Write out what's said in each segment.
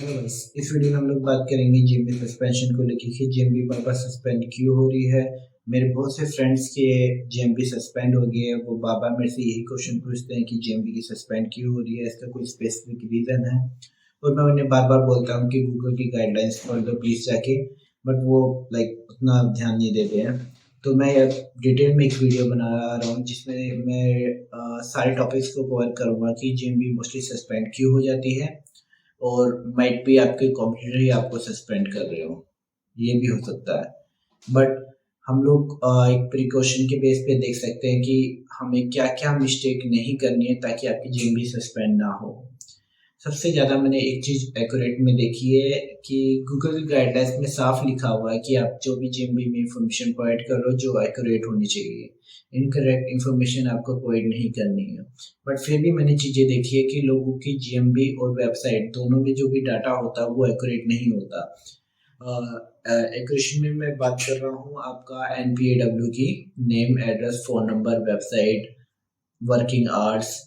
Hello guys, इस video में हम लोग बात करेंगे जीएमबी सस्पेंशन को लेकर कि जीएमबी बार बार सस्पेंड क्यों हो रही है। मेरे बहुत से फ्रेंड्स के जीएमबी सस्पेंड हो गई है, वो बार बार मेरे से यही क्वेश्चन पूछते हैं कि जीएमबी की सस्पेंड क्यों हो रही है, इसका कोई स्पेसिफिक रीज़न है। और मैं उन्हें बार बार बोलता हूँ कि गूगल की गाइडलाइंस पढ़ लो प्लीज़ जाके, बट वो उतना ध्यान नहीं देते हैं। तो मैं यार डिटेल में एक वीडियो बना रहा हूँ जिसमें मैं सारे टॉपिक्स को कवर करूँगा कि जीएमबी मोस्टली सस्पेंड क्यों हो जाती है, और माइट भी आपके कंप्यूटर ही आपको सस्पेंड कर रहे हो, ये भी हो सकता है। बट हम लोग एक प्रिकॉशन के बेस पे देख सकते हैं कि हमें क्या क्या मिस्टेक नहीं करनी है ताकि आपकी जीएमबी सस्पेंड ना हो। सबसे ज़्यादा मैंने एक चीज़ एक्यूरेट में देखी है कि गूगल गाइडलाइंस में साफ लिखा हुआ है कि आप जो भी जीएमबी में इंफॉर्मेशन प्रोवाइड कर रहे हो जो एक्यूरेट होनी चाहिए, इनकरेक्ट इंफॉर्मेशन आपको प्रोवाइड नहीं करनी है। बट फिर भी मैंने चीज़ें देखी है कि लोगों की जीएमबी और वेबसाइट दोनों में जो भी डाटा होता है वो एक्यूरेट नहीं होता। एक्यूरेशन में मैं बात कर रहा हूँ आपका NPAW की, name address phone number website working hours,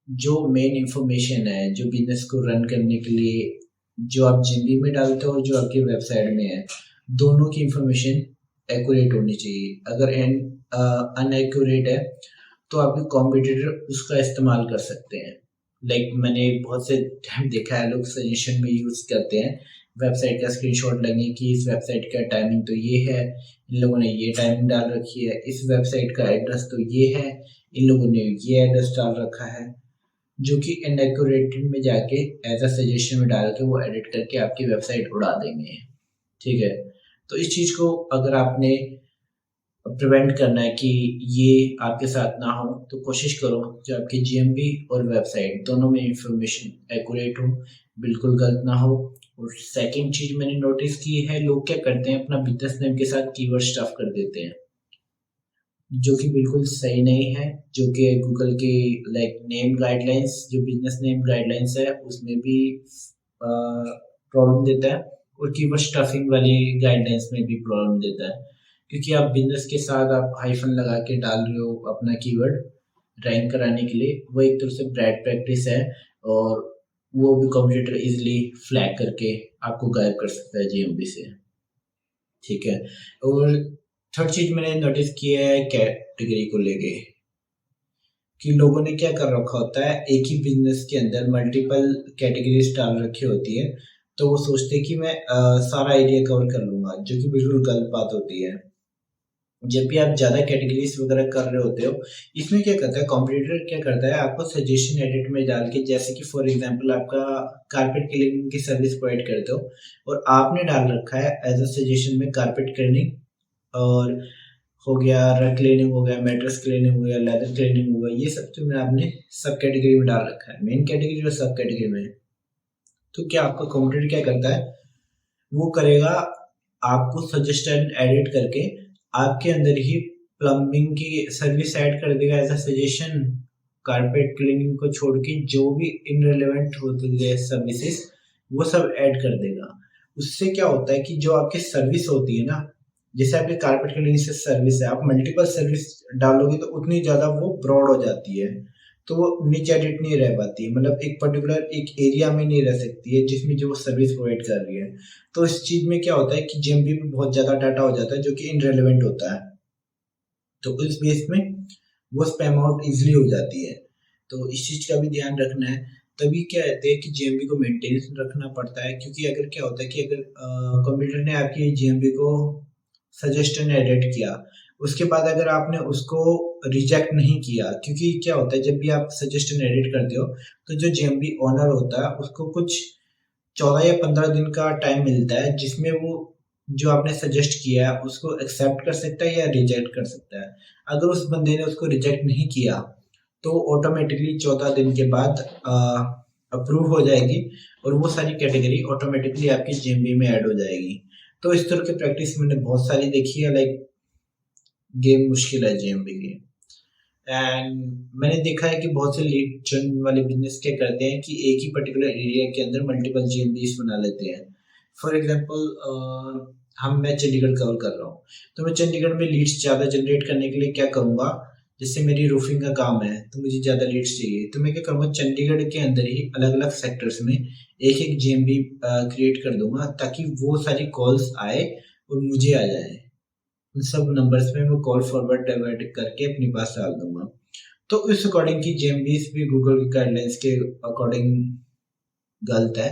जो मेन इंफॉर्मेशन है जो बिजनेस को रन करने के लिए जो आप जीएमबी में डालते हो और जो आपकी वेबसाइट में है, दोनों की इंफॉर्मेशन एक्यूरेट होनी चाहिए। अगर अनएक्यूरेट है तो आपके कॉम्पिटिटर उसका इस्तेमाल कर सकते हैं। मैंने बहुत से टाइम देखा है लोग सजेशन में यूज़ करते हैं वेबसाइट का स्क्रीनशॉट लगने की, इस वेबसाइट का टाइमिंग तो ये है, इन लोगों ने ये टाइमिंग डाल रखी है, इस वेबसाइट का एड्रेस तो ये है, इन लोगों ने ये एड्रेस डाल रखा है, जो कि इनएक्यूरेट में जाके एज अ सजेशन में डाल के वो एडिट करके आपकी वेबसाइट उड़ा देंगे। ठीक है, तो इस चीज़ को अगर आपने प्रिवेंट करना है कि ये आपके साथ ना हो, तो कोशिश करो कि आपकी जीएमबी और वेबसाइट दोनों में इंफॉर्मेशन एक्यूरेट हो, बिल्कुल गलत ना हो। और सेकंड चीज़ मैंने नोटिस की है, लोग क्या करते हैं अपना बिजनेस नेम के साथ कीवर्ड स्टफ कर देते हैं, जो कि बिल्कुल सही नहीं है। जो कि गूगल की नेम गाइडलाइंस, जो बिजनेस नेम गाइडलाइंस है उसमें भी प्रॉब्लम देता है, और कीवर्ड स्टफिंग वाली गाइडलाइंस में भी प्रॉब्लम देता है, क्योंकि आप बिजनेस के साथ आप हाइफन लगा के डाल रहे हो अपना कीवर्ड रैंक कराने के लिए, वो एक तरह से बैड प्रैक्टिस है, और वो भी कंप्यूटर इजीली फ्लैग करके आपको गायब कर सकता है जीएमबी से। ठीक है, और थर्ड चीज मैंने नोटिस किया है कैटेगरी को लेके, कि लोगों ने क्या कर रखा होता है, एक ही बिजनेस के अंदर मल्टीपल कैटेगरीज डाल रखी होती है, तो वो सोचते हैं कि मैं सारा एरिया कवर कर लूंगा, जो कि बिल्कुल गलत बात होती है। जब भी आप ज़्यादा कैटेगरीज वगैरह कर रहे होते हो, इसमें क्या करता है कंप्यूटर, क्या करता है आपको सजेशन एडिट में डाल के, जैसे कि फॉर एग्जांपल आपका कारपेट क्लीनिंग की सर्विस प्रोवाइड करते हो और आपने डाल रखा है एज अ सजेशन में कारपेट क्लीनिंग, और हो गया रग क्लीनिंग, हो गया मैट्रेस क्लीनिंग, हो गया लेदर क्लीनिंग, हो गया, ये सब तो मैं आपने सब कैटेगरी में डाल रखा है, मेन कैटेगरी और सब कैटेगरी में। तो क्या आपका कंप्यूटर क्या करता है, वो करेगा आपको सजेशन एडिट करके आपके अंदर ही प्लम्बिंग की सर्विस ऐड कर देगा as a suggestion, carpet cleaning को छोड़ के जो भी इनरिलेवेंट होती है सर्विसेज वो सब ऐड कर देगा। उससे क्या होता है कि जो आपकी सर्विस होती है ना, जैसे आपकी कारपेट क्लीनिंग से सर्विस है, आप मल्टीपल सर्विस डालोगे तो उतनी ज़्यादा वो ब्रॉड हो जाती है, तो वो निच एडिट नहीं रह पाती है, एक पर्टिकुलर एक एरिया में नहीं रह सकती है जिसमें जो सर्विस प्रोवाइड कर रही है। तो इस चीज़ में क्या होता है कि जीएमबी में बहुत ज़्यादा डाटा हो जाता है जो कि इनरेलेवेंट होता है, तो इस बेस में वो स्पैम आउट इजीली हो जाती है। तो इस चीज़ का भी ध्यान रखना है। तभी क्या कहते हैं कि जीएमबी को मेंटेन रखना पड़ता है, क्योंकि अगर क्या होता है कि अगर कंप्यूटर ने आपकी जीएमबी को सजेशन एडिट किया, उसके बाद अगर आपने उसको रिजेक्ट नहीं किया, क्योंकि क्या होता है जब भी आप सजेशन एडिट करते हो तो जो जीएमबी ओनर होता है उसको कुछ 14 या 15 दिन का टाइम मिलता है, जिसमें वो जो आपने सजेस्ट किया है उसको एक्सेप्ट कर सकता है या रिजेक्ट कर सकता है। अगर उस बंदे ने उसको रिजेक्ट नहीं किया तो ऑटोमेटिकली 14 दिन के बाद अप्रूव हो जाएगी, और वो सारी कैटेगरी ऑटोमेटिकली आपकी जीएमबी में ऐड हो जाएगी। तो इस तरह की प्रैक्टिस मैंने बहुत सारी देखी है, गेम मुश्किल है जीएमबी की। एंड मैंने देखा है कि बहुत से लीड जन वाले बिजनेस क्या करते हैं कि एक ही पर्टिकुलर एरिया के अंदर मल्टीपल जीएमबीज बना लेते हैं। फॉर एग्जांपल मैं चंडीगढ़ कवर कर रहा हूँ, तो मैं चंडीगढ़ में लीड्स ज़्यादा जनरेट करने के लिए क्या करूँगा जैसे मेरी रूफिंग का काम है तो मुझे ज़्यादा लीड्स चाहिए, तो मैं क्या करूँगा, चंडीगढ़ के अंदर ही अलग-अलग सेक्टर्स में एक-एक जीएमबी क्रिएट कर दूँगा ताकि वो सारी कॉल्स आए और मुझे आ जाए। उन सब नंबर्स में मैं कॉल फॉरवर्ड डाइवर्ट करके अपने पास डाल दूँगा। तो उस अकॉर्डिंग की जीएमबीज़ भी गूगल की गाइडलाइंस के अकॉर्डिंग गलत है,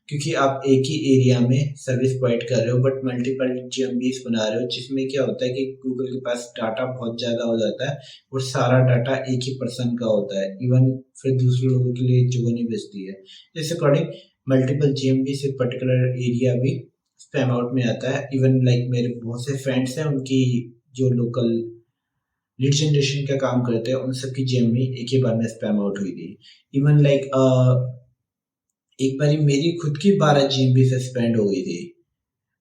क्योंकि आप एक ही एरिया में सर्विस प्रोवाइड कर रहे हो बट मल्टीपल जीएमबीज़ बना रहे हो, जिसमें क्या होता है कि गूगल के पास डाटा बहुत ज़्यादा हो जाता है और सारा डाटा एक ही पर्सन का होता है, इवन फिर दूसरे लोगों के लिए जगह नहीं बचती है। इस अकॉर्डिंग मल्टीपल जीएमबी से पर्टिकुलर एरिया भी स्पैम आउट में आता है। इवन लाइक मेरे बहुत से फ्रेंड्स हैं, उनकी जो लोकल लीड जनरेशन का काम करते हैं, उन सबकी जीएमबी एक ही बार में स्पैम आउट हुई थी। इवन लाइक एक बारी मेरी खुद की 12 जीबी सस्पेंड हो गई थी,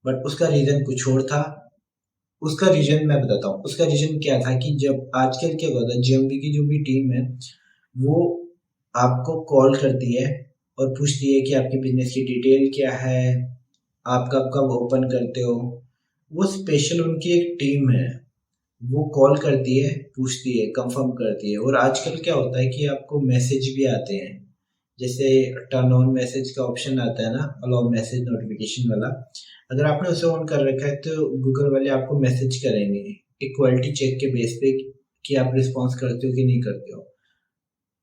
बट उसका रीज़न कुछ और था। उसका रीज़न मैं बताता हूँ। उसका रीज़न क्या था कि जब आजकल क्या होता है, जीएमबी की जो भी टीम है, वो आपको कॉल करती है और पूछती है कि आपकी बिज़नेस की डिटेल क्या है, आप कब-कब ओपन करते हो। वो स्पेशल उनकी एक टीम है, वो कॉल करती है, पूछती है, कन्फर्म करती है। और आजकल क्या होता है कि आपको मैसेज भी आते हैं। जैसे टर्न ऑन मैसेज का ऑप्शन आता है ना, अलाउ मैसेज नोटिफिकेशन वाला, अगर आपने उसे ऑन कर रखा है तो गूगल वाले आपको मैसेज करेंगे इक्वालिटी चेक के बेस पे कि आप रिस्पॉन्स करते हो कि नहीं करते हो।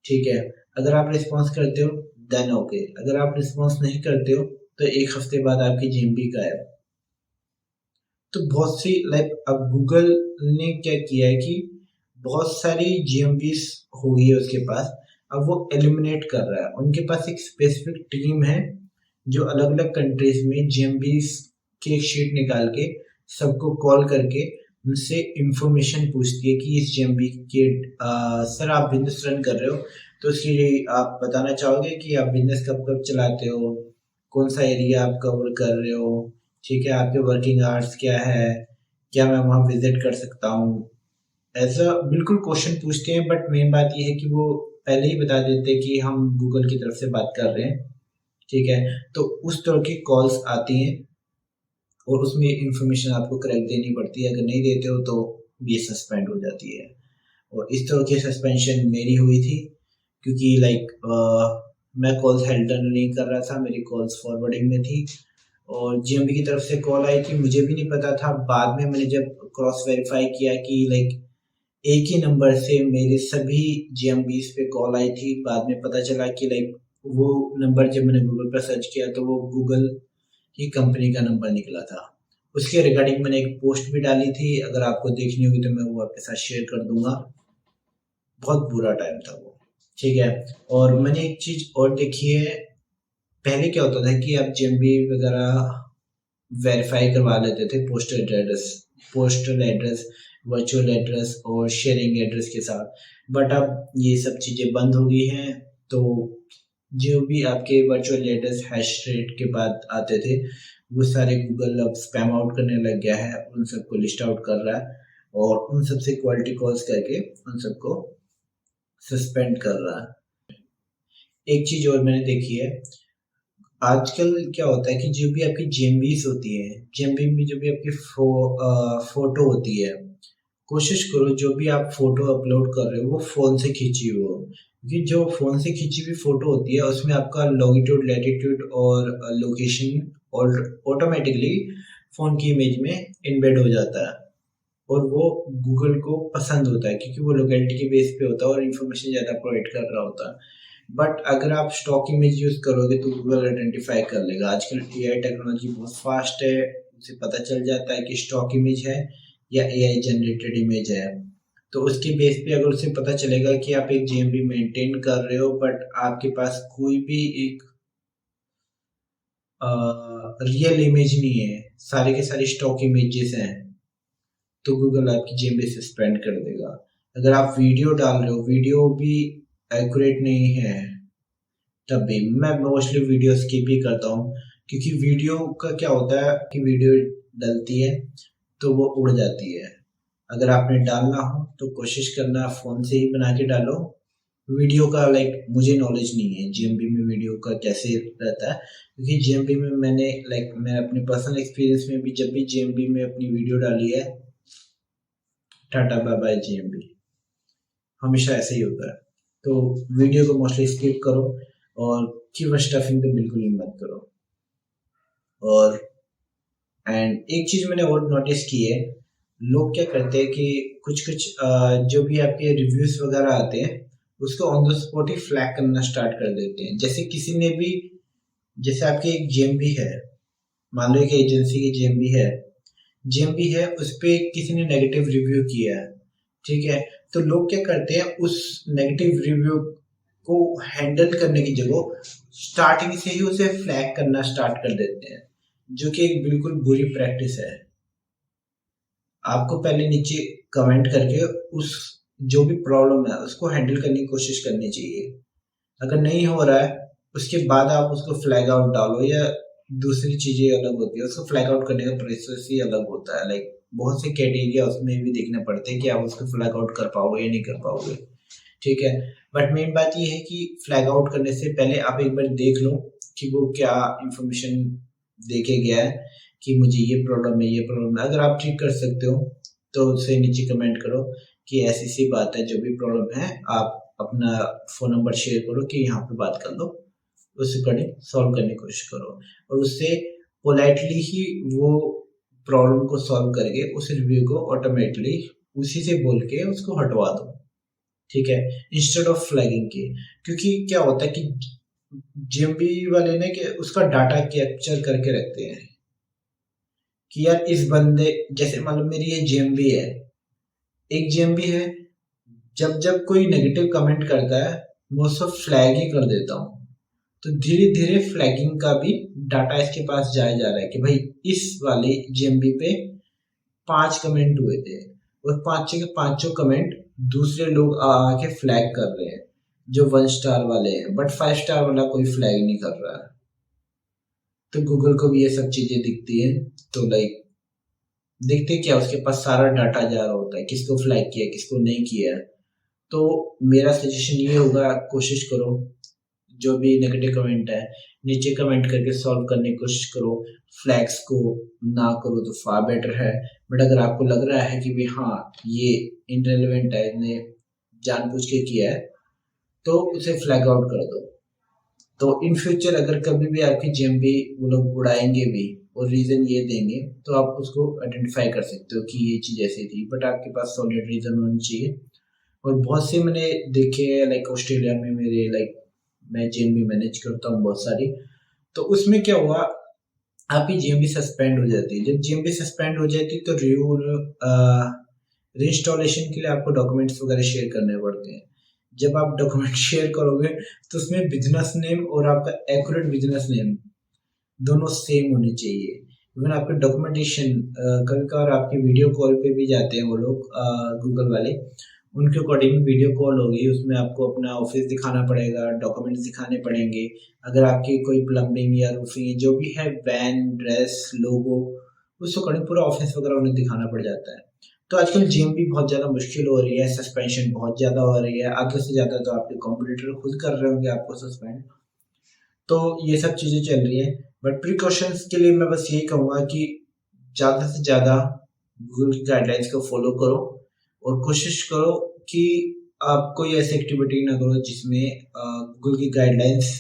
ठीक है, अगर आप रिस्पॉन्स करते हो देन ओके, अगर आप रिस्पॉन्स नहीं करते हो तो एक हफ्ते बाद आपकी जीएमबी गायब। तो बहुत सी लाइक अब गूगल ने क्या किया है कि बहुत सारी जीएमबीस हो गई है उसके पास, अब वो एलिमिनेट कर रहा है। उनके पास एक स्पेसिफिक टीम है जो अलग-अलग कंट्रीज में जीएमबीस की एक शीट निकाल के सबको कॉल करके उनसे इंफॉर्मेशन पूछती है कि इस जीएमबी के सर आप बिजनेस रन कर रहे हो, तो उसके लिए आप बताना चाहोगे कि आप बिजनेस कब-कब चलाते हो, कौन सा एरिया आप कवर कर रहे हो, ठीक है, आपके वर्किंग आवर्स क्या है, क्या मैं वहाँ विजिट कर सकता हूँ। ऐसा बिल्कुल क्वेश्चन पूछते हैं, बट मेन बात ये है कि वो पहले ही बता देते हैं कि हम गूगल की तरफ से बात कर रहे हैं, ठीक है। तो उस तरह की कॉल्स आती हैं और उसमें इंफॉर्मेशन आपको करेक्ट देनी पड़ती है, अगर नहीं देते हो तो ये सस्पेंड हो जाती है। और इस तरह की सस्पेंशन मेरी हुई थी, क्योंकि लाइक मैं कॉल्स हैंडल नहीं कर रहा था, मेरी कॉल्स फॉरवर्डिंग में थी और जीएमबी की तरफ से कॉल आई थी, मुझे भी नहीं पता था। बाद में मैंने जब क्रॉस वेरीफाई किया कि लाइक एक ही नंबर से मेरे सभी जीएमबीज पे कॉल आई थी, बाद में पता चला कि लाइक वो नंबर जब मैंने गूगल पर सर्च किया तो वो गूगल की कंपनी का नंबर निकला था। उसके रिगार्डिंग मैंने एक पोस्ट भी डाली थी, अगर आपको देखनी होगी तो मैं वो आपके साथ शेयर कर दूंगा। बहुत बुरा टाइम था वो, ठीक है। और मैंने एक चीज और देखी है, पहले क्या होता था कि आप जीएमबी वगैरह वेरीफाई करवा लेते थे पोस्टल एड्रेस, वर्चुअल एड्रेस और शेयरिंग एड्रेस के साथ, बट अब ये सब चीज़ें बंद हो गई हैं। तो जो भी आपके वर्चुअल एड्रेस हैश रेट के बाद आते थे, वो सारे गूगल अब स्पैम आउट करने लग गया है, उन सबको लिस्ट आउट कर रहा है और उन सबसे क्वालिटी कॉल्स करके उन सबको सस्पेंड कर रहा है। एक चीज़ और मैंने देखी है, आजकल क्या होता है कि जो भी आपकी जेएमबीस होती है, जेएमबी में जो भी आपकी फोटो होती है, कोशिश करो जो भी आप फोटो अपलोड कर रहे हो वो फ़ोन से खींची हो। क्योंकि जो फ़ोन से खींची हुई फ़ोटो होती है उसमें आपका लॉन्गिट्यूड, लैटिट्यूड और लोकेशन और ऑटोमेटिकली फ़ोन की इमेज में इम्बेड हो जाता है और वो गूगल को पसंद होता है, क्योंकि वो लोकेलिटी के बेस पे होता है और इन्फॉर्मेशन ज़्यादा प्रोवाइड कर रहा होता है। बट अगर आप स्टॉक इमेज यूज़ करोगे तो गूगल आइडेंटिफाई कर लेगा। आजकल एआई टेक्नोलॉजी बहुत फास्ट है, उसे पता चल जाता है कि स्टॉक इमेज है या एआई जनरेटेड इमेज है। तो उसके बेस पे अगर उसे पता चलेगा कि आप एक जेएमबी मेंटेन कर रहे हो बट आपके पास कोई भी एक रियल इमेज नहीं है, सारे के सारे स्टॉक इमेजेस हैं, तो गूगल आपकी जेएमबी सस्पेंड कर देगा। अगर आप वीडियो डाल रहे हो, वीडियो भी एक्यूरेट नहीं है, तब भी मैं मोस्टली वीडियो स्किप ही करता हूँ, क्योंकि वीडियो का क्या होता है कि वीडियो डलती है तो वो उड़ जाती है। अगर आपने डालना हो तो कोशिश करना फ़ोन से ही बना के डालो। वीडियो का लाइक मुझे नॉलेज नहीं है जीएमबी में वीडियो का कैसे रहता है, क्योंकि जीएमबी में मैंने लाइक मैं अपने पर्सनल एक्सपीरियंस में भी जब भी जीएमबी में अपनी वीडियो डाली है, टाटा बाय बाय जीएमबी। हमेशा ऐसे ही होता है। तो वीडियो को मोस्टली स्किप करो और कीवर्ड स्टफिंग तो बिल्कुल ही मत करो। और एक चीज मैंने और नोटिस की है, लोग क्या करते हैं कि कुछ कुछ जो भी आपके रिव्यूज वगैरह आते हैं उसको on the spot he flag करना स्टार्ट कर देते हैं। जैसे किसी ने भी, जैसे आपकी एक जीएमबी है, मान लो एक एजेंसी की जीएमबी है, उस पे किसी ने नेगेटिव रिव्यू किया है, ठीक है। तो लोग क्या करते हैं, उस नेगेटिव रिव्यू को हैंडल करने की जगह स्टार्टिंग से ही उसे फ्लैग करना स्टार्ट कर देते हैं, जो कि एक बिल्कुल बुरी प्रैक्टिस है। आपको पहले नीचे कमेंट करके उस जो भी प्रॉब्लम है उसको हैंडल करने की कोशिश करनी चाहिए। अगर नहीं हो रहा है उसके बाद आप उसको फ्लैग आउट डालो, या दूसरी चीजें अलग होती है, उसको फ्लैग आउट करने का प्रोसेस ही अलग होता है। लाइक बहुत से कैटेगरिया उसमें भी देखने पड़ते हैं कि आप उसको फ्लैग आउट कर पाओगे या नहीं कर पाओगे, ठीक है। बट मेन बात ये है कि फ्लैग आउट करने से पहले आप एक बार देख लो कि वो क्या इंफॉर्मेशन देके गया है, कि मुझे ये प्रॉब्लम है, ये प्रॉब्लम है। अगर आप ठीक कर सकते हो तो उससे नीचे कमेंट करो कि ऐसी सी बात है, जो भी प्रॉब्लम है आप अपना फ़ोन नंबर शेयर करो कि यहाँ पे बात कर लो, उस अकॉर्डिंग सॉल्व करने की कोशिश करो। और उससे पोलाइटली ही वो प्रॉब्लम को सॉल्व करके उस रिव्यू को ऑटोमेटिकली उसी से बोल के उसको हटवा दो, ठीक है, इंस्टेड ऑफ फ्लैगिंग के। क्योंकि क्या होता है कि जीएमबी वाले ने कि उसका डाटा कैप्चर करके रखते हैं कि यार इस बंदे, जैसे मतलब मेरी ये जीएमबी है, एक जीएमबी है, जब जब कोई नेगेटिव कमेंट करता है मैं उसको फ्लैग ही कर देता हूँ। तो धीरे धीरे फ्लैगिंग का भी डाटा इसके पास जाया जा रहा है कि भाई इस वाले जीएमबी पे 5 कमेंट हुए थे और पांचों के पांचों कमेंट दूसरे लोग आके फ्लैग कर रहे हैं, जो 1 स्टार वाले हैं, बट 5 स्टार वाला कोई फ्लैग नहीं कर रहा है। तो गूगल को भी ये सब चीजें दिखती है, तो लाइक देखते क्या उसके पास सारा डाटा जा रहा होता है, किसको फ्लैग किया किसको नहीं किया। तो मेरा सजेशन ये होगा, कोशिश करो जो भी नेगेटिव कमेंट है नीचे कमेंट करके सॉल्व करने की कोशिश करो। फ्लैग्स को ना करो तो फार बेटर है। बट अगर आपको लग रहा है कि भी हाँ ये इनरेलेवेंट है, इसने जानबूझ के किया है, तो उसे फ्लैग आउट कर दो। तो इन फ्यूचर अगर कभी भी आपकी जीएमबी वो लोग उड़ाएंगे भी और रीजन ये देंगे, तो आप उसको आइडेंटिफाई कर सकते हो कि ये चीज ऐसी थी, बट आपके पास सॉलिड रीजन होना चाहिए। और बहुत से मैंने देखे हैं, लाइक ऑस्ट्रेलिया में मेरे, लाइक मैं जीएमबी मैनेज करता हूँ बहुत सारी, तो उसमें क्या हुआ, आपकी जीएमबी सस्पेंड हो जाती है। जब जीएमबी सस्पेंड हो जाती है तो रीइंस्टॉलेशन के लिए आपको डॉक्यूमेंट्स वगैरह शेयर करने पड़ते हैं। जब आप डॉक्यूमेंट शेयर करोगे तो उसमें बिजनेस नेम और आपका एक्यूरेट बिजनेस नेम दोनों सेम होने चाहिए। इवन आपके डॉक्यूमेंटेशन, कभी कभार आपके वीडियो कॉल पे भी जाते हैं वो लोग गूगल वाले, उनके अकॉर्डिंग वीडियो कॉल होगी, उसमें आपको अपना ऑफिस दिखाना पड़ेगा, डॉक्यूमेंट्स दिखाने पड़ेंगे। अगर आपकी कोई प्लम्बिंग या रूफिंग जो भी है, वैन, ड्रेस, लोगो, उस अकॉर्डिंग पूरा ऑफिस वगैरह उन्हें दिखाना पड़ जाता है। तो आजकल जीएमबी बहुत ज़्यादा मुश्किल हो रही है, सस्पेंशन बहुत ज़्यादा हो रही है, आगे से ज़्यादा तो आपके कॉम्पिटिटर खुद कर रहे होंगे आपको सस्पेंड। तो ये सब चीज़ें चल रही हैं। बट प्रिकॉशंस के लिए मैं बस यही कहूँगा कि ज़्यादा से ज़्यादा गूगल की गाइडलाइंस को फॉलो करो और कोशिश करो कि आप कोई ऐसी एक्टिविटी ना करो जिसमें गूगल की गाइडलाइंस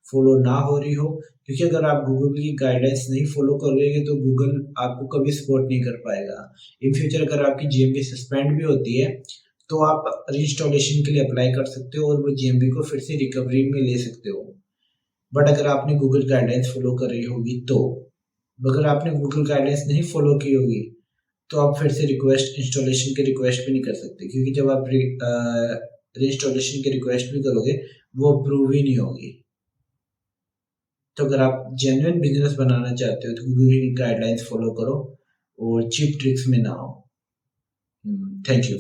फॉलो ना हो रही हो। क्योंकि अगर आप गूगल की गाइडलाइंस नहीं फॉलो करोगे तो गूगल आपको कभी सपोर्ट नहीं कर पाएगा। इन फ्यूचर अगर आपकी जीएमबी सस्पेंड भी होती है तो आप रीइंस्टॉलेशन के लिए अप्लाई कर सकते हो और वो जीएमबी को फिर से रिकवरी में ले सकते हो। बट अगर आपने गूगल गाइडलाइंस फॉलो कर रही होगी तो, अगर आपने गूगल गाइडलाइंस नहीं फॉलो की होगी तो आप फिर से रिक्वेस्ट, इंस्टॉलेशन की रिक्वेस्ट भी नहीं कर सकते, क्योंकि जब आप रीइंस्टॉलेशन की रिक्वेस्ट भी करोगे वो अप्रूव ही नहीं होगी। तो अगर आप जेन्युइन बिजनेस बनाना चाहते हो तो गूगल की गाइडलाइंस फॉलो करो और चीप ट्रिक्स में ना आओ। Thank you.